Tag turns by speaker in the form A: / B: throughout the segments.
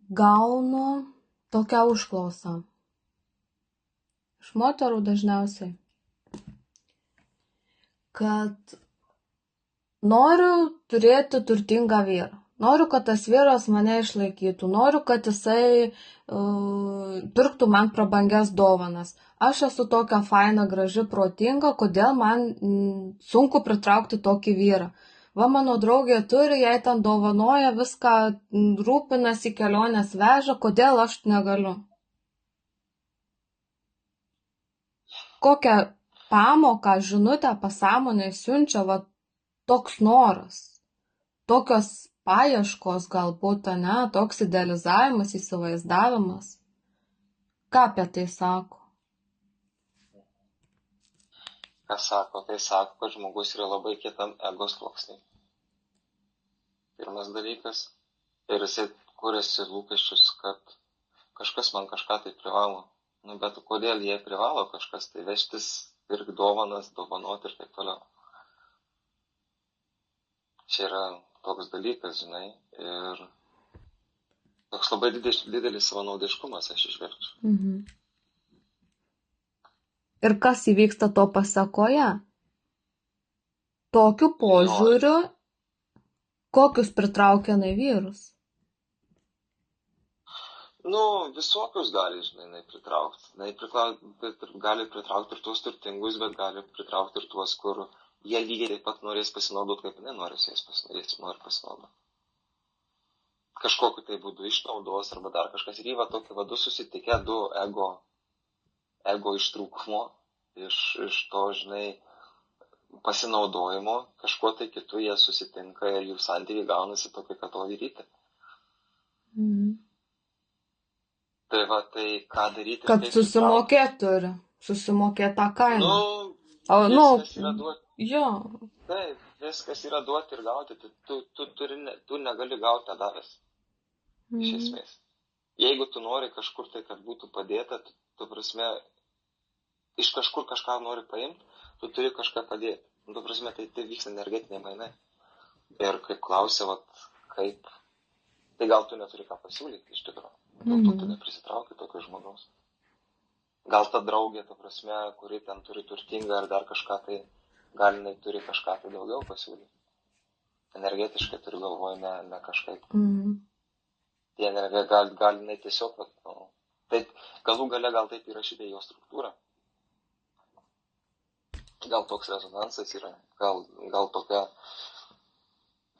A: gaunu tokią užklausą. Iš moterų dažniausiai. Kad noriu turėti turtingą vyrą. Noriu, kad tas vyras mane išlaikytų. Noriu, kad jisai pirktų man prabangias dovanas. Aš esu tokia faina, graži, protinga, kodėl man sunku pritraukti tokį vyrą. Va, mano draugė turi, jai ten dovanoja, viską rūpinasi, kelionės veža, kodėl aš negaliu. Kokią pamoką, žinutę pasąmonė siunčia va toks noras, tokios paieškos galbūt, ne, toks idealizavimas, įsivaizdavimas. Ką apie tai sako?
B: Ką sako? Tai sako, kad žmogus yra labai kietam ego sluoksniui. Pirmas dalykas. Ir jisai kuriasi lūkesčius, kad kažkas man kažką tai privalo. Nu, bet kodėl jie privalo kažkas tai vežtis, pirkti dovanas, dovanoti ir taip toliau. Čia yra toks dalykas, žinai, ir toks labai didelis savanaudiškumas aš išverčiu.
A: Mhm. Ir kas įvyksta to pasakoje? Tokiu požiūriu, kokius pritraukia vyrus?
B: Nu, visokius gali, žinai, pritraukti. Gali pritraukti ir tuos turtingus, bet gali pritraukti ir tuos, kur jie lygiai taip pat norės pasinaudoti, kaip nori pasinaudoti. Kažkokiu tai būdu išnaudos arba dar kažkas. Ir jį tokiu vadu susitikę du ego ištrūkumo, iš to, žinai, pasinaudojimo, kažkuo tai kitu jie susitinka ir jų santykiai gaunasi tokie, kad to daryti.
A: Mhm.
B: Tai va, tai ką daryti?
A: Kad susimokėt turi. Susimokėt tą kainą.
B: Viskas yra duoti.
A: Jo.
B: Taip, viskas yra duoti ir gauti. Tu negali gauti nedavęs. Iš esmės. Jeigu tu nori kažkur tai, kad būtų padėta, tu prasme, iš kažkur kažką nori paimti, tu turi kažką padėti. Tu prasme, tai vyksta energetiniai mainai. Ir kaip klausia, kaip, tai gal tu neturi ką pasiūlyti iš tikrųjų. Dėl to tu neprisitrauki tokio žmogaus. Gal ta draugė, ta prasme, kuri ten turi turtingą ar dar kažką, tai gal jinai turi kažką tai daugiau pasiūlyti. Energetiškai turi galvoj, ne kažkaip. Tai gal jinai tiesiog, taip, galų gale gal taip įrašyta į jo struktūrą. Gal toks rezonansas yra, gal tokia,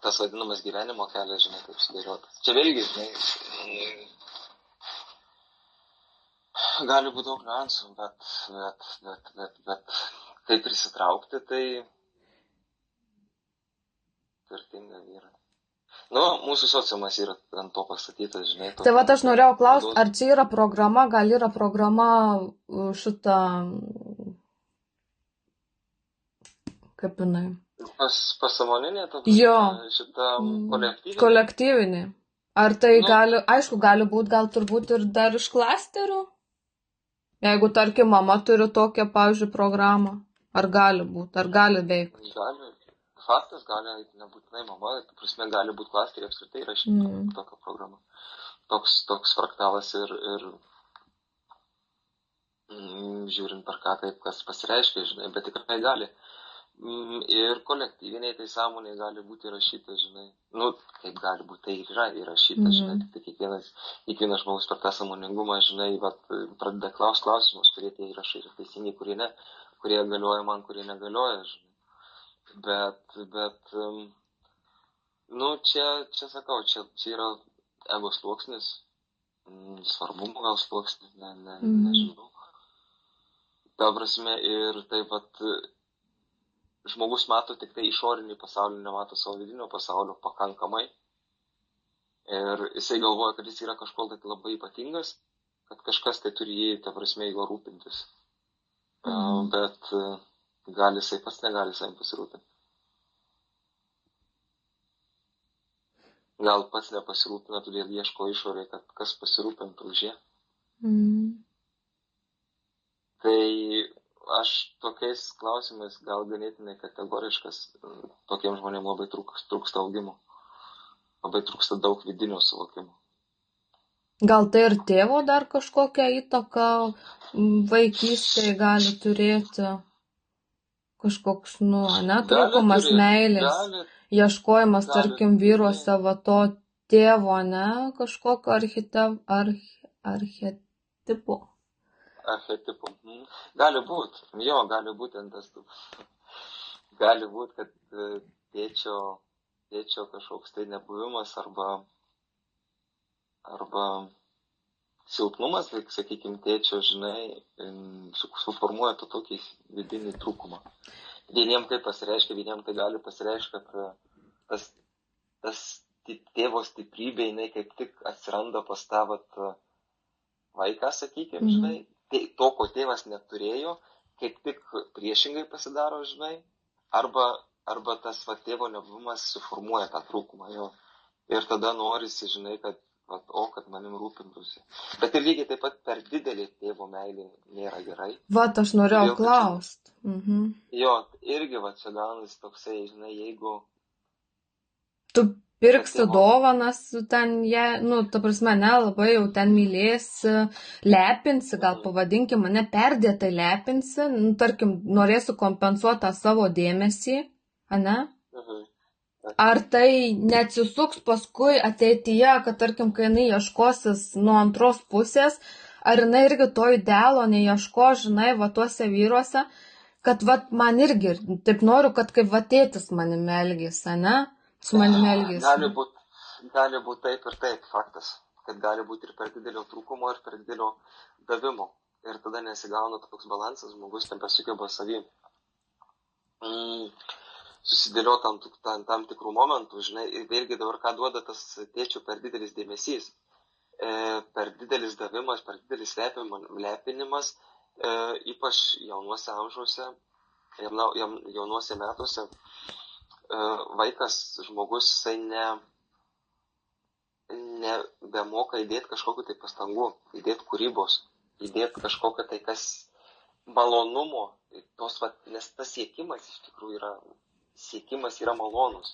B: tas vadinamas gyvenimo kelias, žinai, taip sudėliotas. Čia vėlgi, žinai, gali būti daug niuansų, bet kaip prisitraukti, tai turtinga vyra. Nu, mūsų sociumas yra ant to pastatytas, žinai.
A: Tai va, aš norėjau klausti, ar čia yra programa, gal yra programa šitą, kaip jinai?
B: Pasąmoninė, šitą
A: kolektyvinė. Ar tai gali būti, gal turbūt ir dar iš klasterių? Jeigu, tarkim, mama turi tokią, pavyzdžiui, programą, ar gali būti, ar gali veikti?
B: Gali. Faktas, gali nebūtinai mama, prasme, gali būti klasteriai apskritai rašyti tokią programą. Toks fraktalas ir žiūrint per ką, kaip kas pasireiškia, žinai, bet tikrai gali. Ir kolektyviniai tai sąmoniai gali būti įrašyta, žinai. Nu, kaip gali būti, tai yra įrašyta, žinai. Tai kiekvienas žmogus per tą sąmoningumą, žinai, pradeda klausimus, kurie tie įrašai yra teisingi, kurie ne, kurie galioja man, kurie negalioja, žinai. Bet, nu, čia sakau, čia yra ego sluoksnis, svarbumo gal sluoksnis, nežinau. Ta prasme, ir taip pat žmogus mato tik tai išorinį pasaulį, nemato savo vidinio pasaulio pakankamai. Ir jisai galvoja, kad jis yra kažkuo tai labai ypatingas, kad kažkas tai turi jį, ta prasme, juo rūpintis. Bet gali jisai pats negali savim pasirūpinti. Gal pats nepasirūpina, todėl ieško išorėje, kad kas pasirūpintų už jį. Tai aš tokiais klausimais gal ganėtinai kategoriškas, tokiems žmonėms labai trūksta augimo. Labai trūksta daug vidinio suvokimo.
A: Gal tai ir tėvo dar kažkokią įtaką vaikystėje gali turėti? Kažkoks, trūkumas meilės, ieškojimas, tarkim, vyruose va to tėvo, kažkokio archetipo.
B: Archetipo. Gali būti, gali būti tas. Gali būti, kad tėčio kažkoks tai nebuvimas arba silpnumas, sakykime, tėčio, suformuoja tą tokį vidinį trūkumą. Vieniem tai pasireiškia, vieniem tai gali pasireiškia, kad tas tėvo stiprybė, jinai kaip tik atsiranda pas tą vaiką, sakykime, to, ko tėvas neturėjo, kaip tik priešingai pasidaro, arba tas tėvo nebuvimas suformuoja tą trūkumą jo. Ir tada norisi, kad manim rūpintųsi. Bet ir lygiai taip pat per didelį tėvo meilė nėra gerai.
A: Aš norėjau klausti.
B: Jo, irgi čia gaunasi toksai, jeigu...
A: Tu pirksi dovanas, ten ją, ta prasme, labai jau ten mylėsi, lepinsi, gal pavadinkim, mane perdėtai lepinsi, tarkim, norėsiu kompensuoti tą savo dėmesį, ane? Ar tai neatsisuks paskui ateityje, kad, tarkim, kai jinai ieškosis nuo antros pusės, ar jinai irgi to idealo neieško, tuose vyruose, kad man irgi taip noriu, kad kaip tėtis manim elgėsi, ne? Su manim elgėsi.
B: Gali būt taip ir taip, faktas. Kad gali būti ir per didelio trūkumo, ir per didelio davimo. Ir tada nesigauna toks balansas, žmogus ten pasugeba savim. Susidėlio tam tikrų momentų, ir vėlgi dabar ką duoda tas tėčio per didelis dėmesys, per didelis davimas, per didelis lepinimas, ypač jaunuose amžiuose, jaunuose metuose, vaikas, žmogus, jisai nebemoka įdėti kažkokiu tai pastangų, įdėti kūrybos, įdėti kažkokią tai kas malonumo, nes tas siekimas iš tikrųjų yra malonus,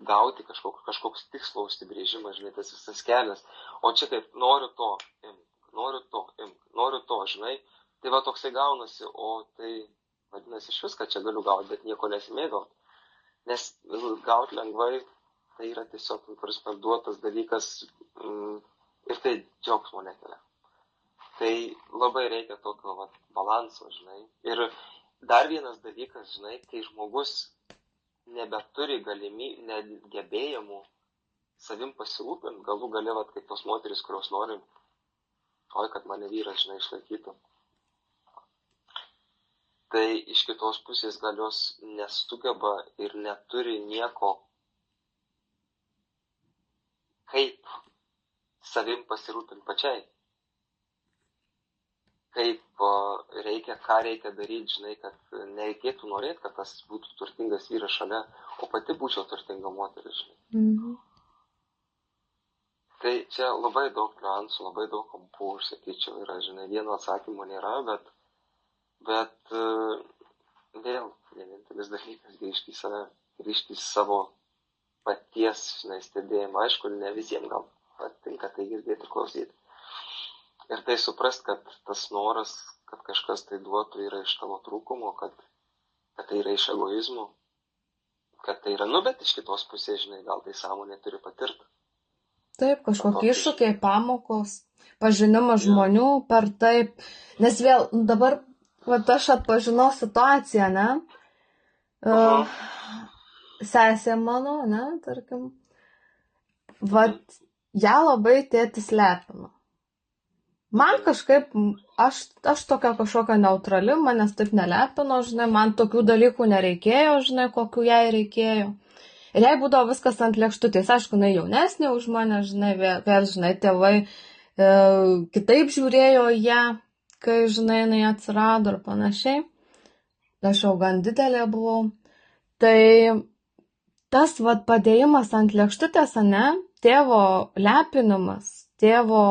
B: gauti kažkoks tikslo užsibrėžimas, tas visas kelias, o čia kaip noriu to, tai toksai gaunasi, o tai vadinasi iš viską čia galiu gauti, bet nieko nesimėgauti, nes gauti lengvai, tai yra tiesiog duotas dalykas ir tai džiaugsmo nekelia. Tai labai reikia tokio balanso, ir dar vienas dalykas, kai žmogus nebeturi gebėjimų savim pasirūpinti, galų gale, kaip tos moteris, kurios nori, kad mane vyras, išlaikytų. Tai iš kitos pusės gal jos nesugeba ir neturi nieko, kaip savim pasirūpinti pačiai. Ką reikia daryti, kad nereikėtų norėti, kad tas būtų turtingas vyras šalia, o pati būčiau turtinga moteris. Tai čia labai daug niuansų, labai daug kampų, aš sakyčiau, yra, vieno atsakymo nėra, bet vėl vienintelis dalykas grįžti į save, grįžti į savo paties, stebėjimą. Aišku, ne visiems gal patinka tai girdėti ir klausyti. Ir tai suprast, kad tas noras, kad kažkas tai duotų, yra iš tavo trūkumo, kad tai yra iš egoizmo, kad tai yra, bet iš kitos pusės, gal tai sąmonė turi patirti.
A: Taip, kažkokie iššūkiai, pamokos, pažinimas žmonių per taip, nes vėl dabar, aš atpažinau situaciją, sesė mano, tarkim, ją labai tėtis lepino. Man kažkaip, aš tokia kažkokia neutrali, manęs taip nelepino, man tokių dalykų nereikėjo, kokių jai reikėjo. Ir jai būdavo viskas ant lėkštutės, aišku, jinai jaunesnė už mane, vėl, tėvai kitaip žiūrėjo ją, kai, jinai atsirado ir panašiai. Aš jau gan didelė buvau. Tai tas, padėjimas ant lėkštutės, tėvo lepinimas, tėvo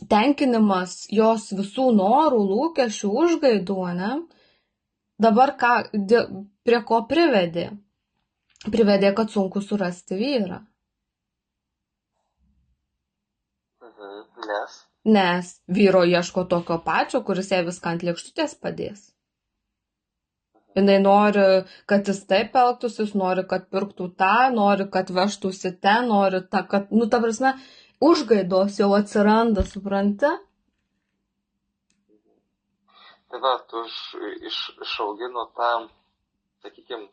A: tenkinimas jos visų norų, lūkesčių, užgaidų, dabar prie ko privedė? Privedė, kad sunku surasti vyrą.
B: Nes.
A: Nes vyro ieško tokio pačio, kuris jai viską ant lėkštutės padės. Jinai nori, kad jis taip elgtųsi, jis nori, kad pirktų tą, nori, kad vežtųsi ten, nori tą, kad, ta prasme, užgaidos jau atsiranda, supranti?
B: Tai va, tu išaugino tą, sakykime,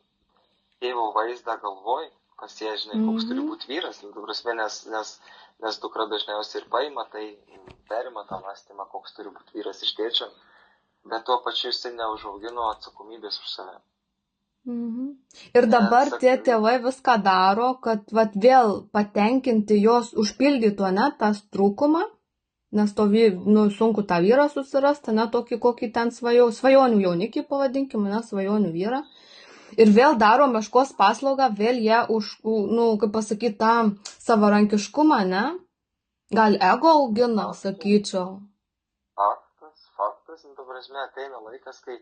B: tėvo vaizdą galvoj, kas jie, žinai, koks turi būti vyras, prasme, nes dukra dažniausiai ir paima, tai perima tą mąstymą, koks turi būti vyras iš tėčio, bet tuo pačiu jisai neužaugino atsakomybės už save.
A: Ir dabar tie tėvai viską daro, kad vat, vėl patenkinti jos, užpildytų, ne, tas trūkumą, nes to sunku tą vyrą susirasti, ne, tokį, kokį ten svajonių jaunikį, pavadinkime, ne, svajonių vyrą. Ir vėl daro meškos paslaugą, vėl jie kaip pasakyti, tą savarankiškumą, ne? Gal ego augina, sakyčiau.
B: Faktas, ta prasme, ateina laikas, kai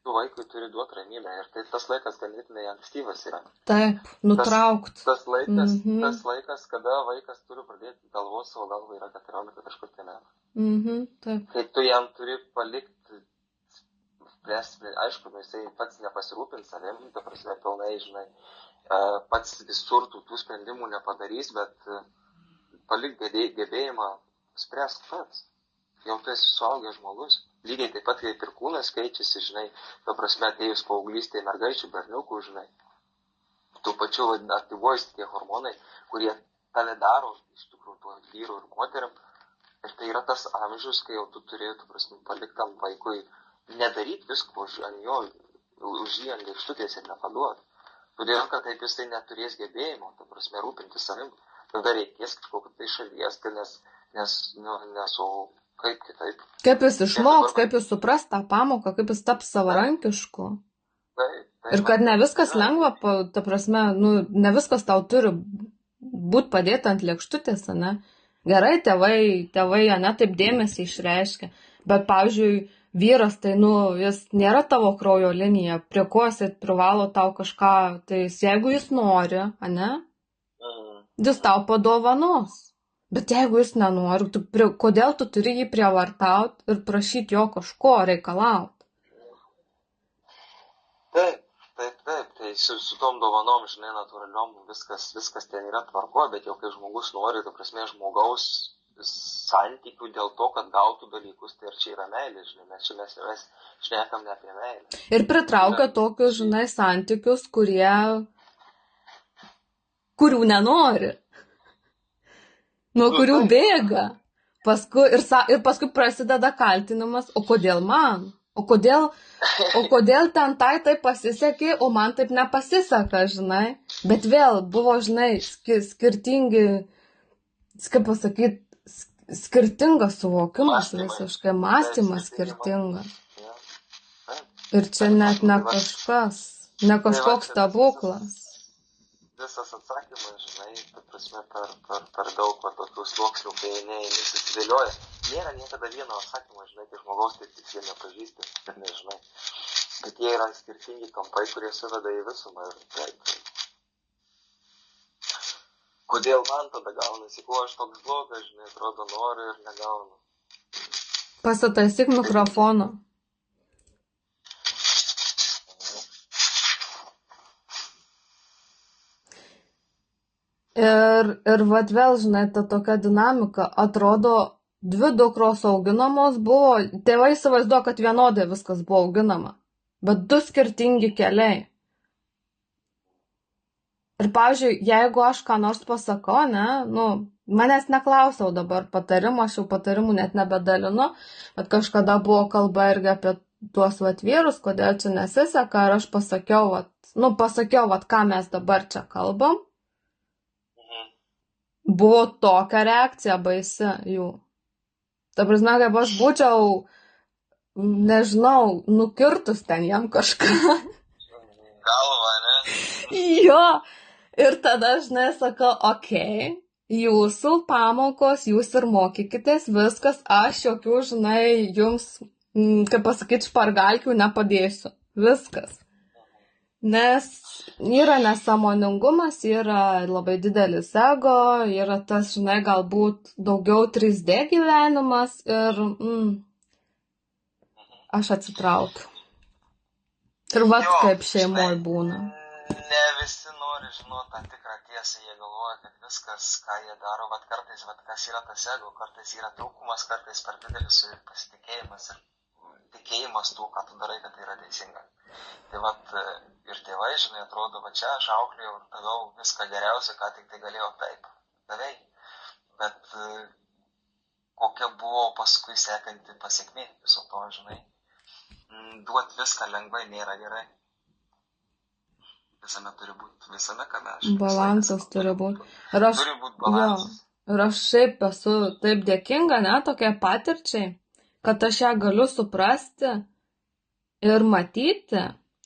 B: tu vaikui turi duoti ramybę ir tai tas laikas ganėtinai ankstyvas yra.
A: Taip, nutraukt.
B: Tas laikas, kada vaikas turi pradėti galvoti savo galvą, yra 14 kažkokie metai.
A: Taip.
B: Kai tu jam turi palikti, aišku, jisai pats nepasirūpins savim, ta prasme, pilnai, žinai, pats visur tų sprendimų nepadarys, bet palik gebėjimą spręsk pats. Jau tu esi suaugęs žmogus. Lygiai taip pat, kaip ir kūnas keičiasi, žinai, ta prasme, atėjus paauglystėje mergaičių, berniukų, žinai, tų pačių aktyvuojasi tie hormonai, kurie tave daro, iš tikrųjų, tuo vyru ir moteriam. Ir tai yra tas amžius, kai jau tu turi, ta prasme, paliktam vaikui nedaryti visko už jį ant lėkštutės ir nepaduoti. Todėl, kad taip jisai neturės gebėjimo, ta prasme, rūpinti savim. Tada reikės kažkokio tai šalies, nes kaip kitaip.
A: Kaip jis išmoks, kaip jis supras tą pamoką, kaip jis taps savarankišku. Ir kad ne viskas lengva, ta prasme, ne viskas tau turi būti padėta ant lėkštutės, ne? Gerai, tėvai, ne taip dėmesį išreiškia, bet, pavyzdžiui, vyras, tai, jis nėra tavo kraujo linija, prie ko jis privalo tau kažką, tai jeigu jis nori, ne? Jis tau padovanos. Bet jeigu jis nenori, kodėl tu turi jį prievartauti ir prašyti jo kažko, reikalauti?
B: Taip, tai su tom dovanom, žinai, natūraliom viskas ten yra tvarko, bet jau kai žmogus nori, ta prasme, žmogaus santykių dėl to, kad gautų dalykus, tai ir čia yra meilė, žinai, mes šnekam ne apie meilę.
A: Ir pritraukia tokius, žinai, santykius, kurių nenori. Nuo kurių bėga. Ir paskui prasideda kaltinimas, o kodėl man? O kodėl ten tai pasisekė, o man taip nepasiseka, žinai. Bet vėl buvo, žinai, skirtingi, kaip pasakyti, skirtingas suvokimas visiškai, mąstymas skirtingas. Ir čia net ne kažkoks stebuklas.
B: Visas atsakymas, žinai, ta prasme, per daug tokių sluoksnių, kai nesusidėlioja. Nėra niekada vieno atsakymo, žinai, kai žmogaus taip tiksliai nepažįsti, ir nežinai. Bet jie yra skirtingi kampai, kurie suveda į visumą. Kodėl man tada gaunasi, kuo aš toks blogas, žinai, atrodo noriu ir negaunu.
A: Pasitaisyk mikrofoną. Ir vat vėl, žinai, ta tokia dinamika, atrodo, dvi dukros auginamos buvo, tėvai įsivaizduoja, kad vienodai viskas buvo auginama, bet du skirtingi keliai. Ir, pavyzdžiui, jeigu aš ką nors pasakau, ne, manęs neklausiau dabar patarimų, aš jau patarimų net nebedalinu, bet kažkada buvo kalba irgi apie tuos vat vyrus, kodėl čia nesiseka, ir aš pasakiau, ką mes dabar čia kalbam. Buvo tokia reakcija baisi jų. Ta prasme, kaip aš būčiau, nežinau, nukirtus ten jam kažką.
B: Galva, ne?
A: Jo. Ir tada, žinai, sakau, okei, jūsų pamokos, jūs ir mokykitės, viskas, aš jokių, žinai, jums, kaip pasakyti, špargalkių nepadėsiu. Viskas. Nes yra nesąmoningumas, yra labai didelis ego, yra tas, žinai, galbūt daugiau 3D gyvenimas ir aš atsitraukiu. Ir vat
C: Jo,
A: kaip šeimoje
C: žinai,
A: būna.
C: Ne visi nori žinoti tą tikrą tiesą, jie galvoja, kad viskas, ką jie daro, vat kartais, vat kas yra tas ego, kartais yra trūkumas, kartais per didelis pasitikėjimas ir tikėjimas tuo, ką tu darai, kad tai yra teisinga. Tai vat ir tėvai, žinai, atrodo, va čia aš auklėjau ir daviau viską geriausia, ką tik tai galėjau taip, davei. Bet kokia buvo paskui sekanti pasiekmė viso to, žinai. Duot viską lengvai nėra gerai. Visame turi būti, visame kame aš.
A: Balansas turi būti. Ir aš,
C: turi būti balansas.
A: Ir aš šiaip esu taip dėkinga, ne, tokiai patirčiai, kad aš ją galiu suprasti ir matyti,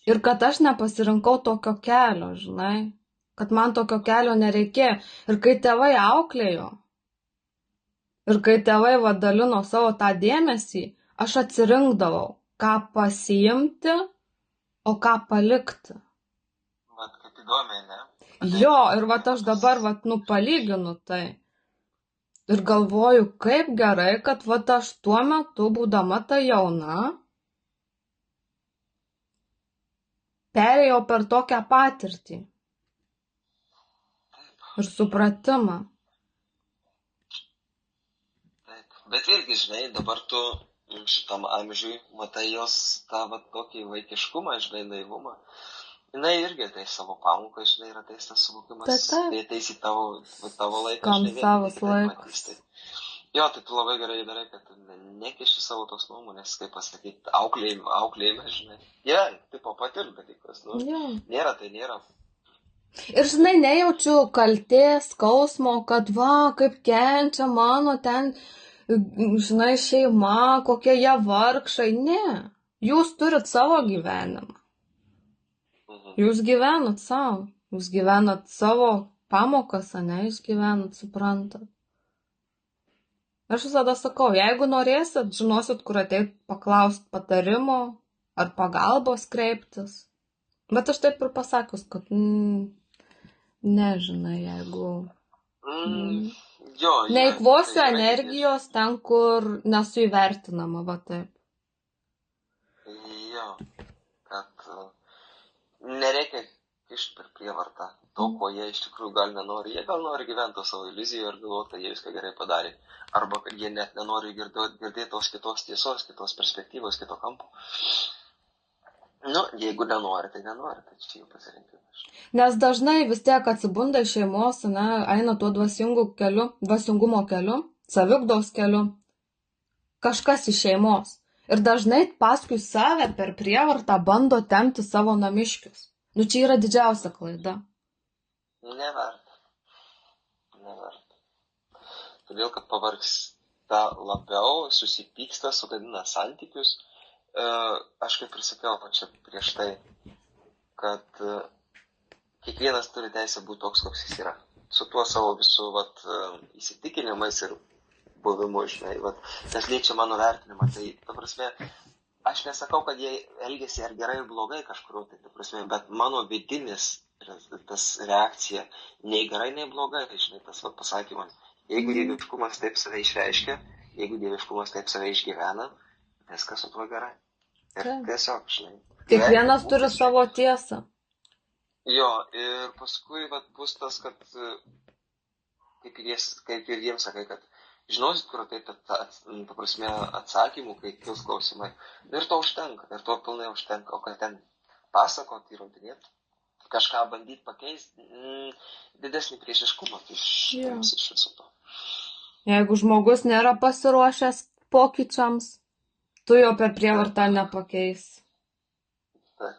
A: ir kad aš nepasirinkau tokio kelio, žinai, kad man tokio kelio nereikėjo. Ir kai tėvai auklėjo, ir kai tėvai vadalino savo tą dėmesį, aš atsirinkdavau, ką pasiimti, o ką palikti.
C: Vat kaip įdomiai, ne?
A: Jo, ir vat aš dabar, vat, palyginu tai. Ir galvoju, kaip gerai, kad vat aš tuo metu, būdama ta jauna, perėjau per tokią patirtį. Ir supratimą.
C: Taip, bet irgi, žinai, dabar tu šitam amžiui matai jos tą vat tokį vaikiškumą, žinai, naivumą. Jinai irgi ateis savo pamoką, žinai, ir ateis tas suvokimas, tai ateis į tavo laiką.
A: Kam savas laikas.
C: Jo, tai tu labai gerai darai, kad tu nekeši savo tos nuomonės, kaip pasakyti, auklėjime, žinai. Tipo patirti dalykas, nėra, tai nėra.
A: Ir, žinai, nejaučiu kaltės, skausmo, kad va, kaip kenčia mano ten, žinai, šeima, kokie jie vargšai. Ne, jūs turit savo gyvenimą. Jūs gyvenat savo, jūs gyvenat savo pamokas, ne, jūs gyvenat, suprantat. Aš visada sakau, jeigu norėsit, žinosit, kur ateit paklausti patarimo ar pagalbos kreiptis. Bet aš taip ir pasakius, kad nežinai, jeigu... Neįkvosiu energijos ten, kur nesu įvertinama, va taip.
C: Jo, kad... Nereikia kišti per prievartą to, ko jie iš tikrųjų gal nenori. Jie gal nori gyventi savo iliuziją ir galvoti, kad jie viską gerai padarė. Arba kad jie net nenori girdėti tos kitos tiesos, kitos perspektyvos, kito kampo. Nu, jeigu nenori, tai nenori, tai čia jų pasirinkimas.
A: Nes dažnai vis tiek atsibunda iš šeimos, ne, eina tuo dvasingumo keliu, saviugdos keliu, kažkas iš šeimos. Ir dažnai paskui save per prievartą bando tempti savo namiškius. Nu, čia yra didžiausia klaida.
C: Neverta. Todėl, kad pavargsta labiau, susipyksta, sugadina santykius. Aš kaip ir sakiau, čia prieš tai, kad kiekvienas turi teisę būti toks, koks jis yra. Su tuo savo visų įsitikinimais ir buvimu, žinai, nes liečia mano vertinimą, tai, ta prasme, aš nesakau, kad jie elgėsi ar gerai, ar blogai kažkur, tai, ta prasme, bet mano vidinis, tas reakcija, nei gerai, nei blogai, žinai, tas pasakymas, jeigu dieviškumas taip save išreiškia, jeigu dieviškumas taip save išgyvena, viskas su tuo gerai. Ir tiesiog, žinai.
A: Kiekvienas turi savo tiesą.
C: Jo, ir paskui, bus tas, kad, kaip ir jiems sakai, kad žinosit, kur ateiti, ta prasme, atsakymų, kai kils klausimai. Ir to užtenka, ir to pilnai užtenka. O kad ten pasakot, įrodinėti, kažką bandyti pakeisti, didesnį priešiškumą, tai jums iš viso to.
A: Jeigu žmogus nėra pasiruošęs pokyčiams, tu jo per prievartą nepakeisi.
C: Taip.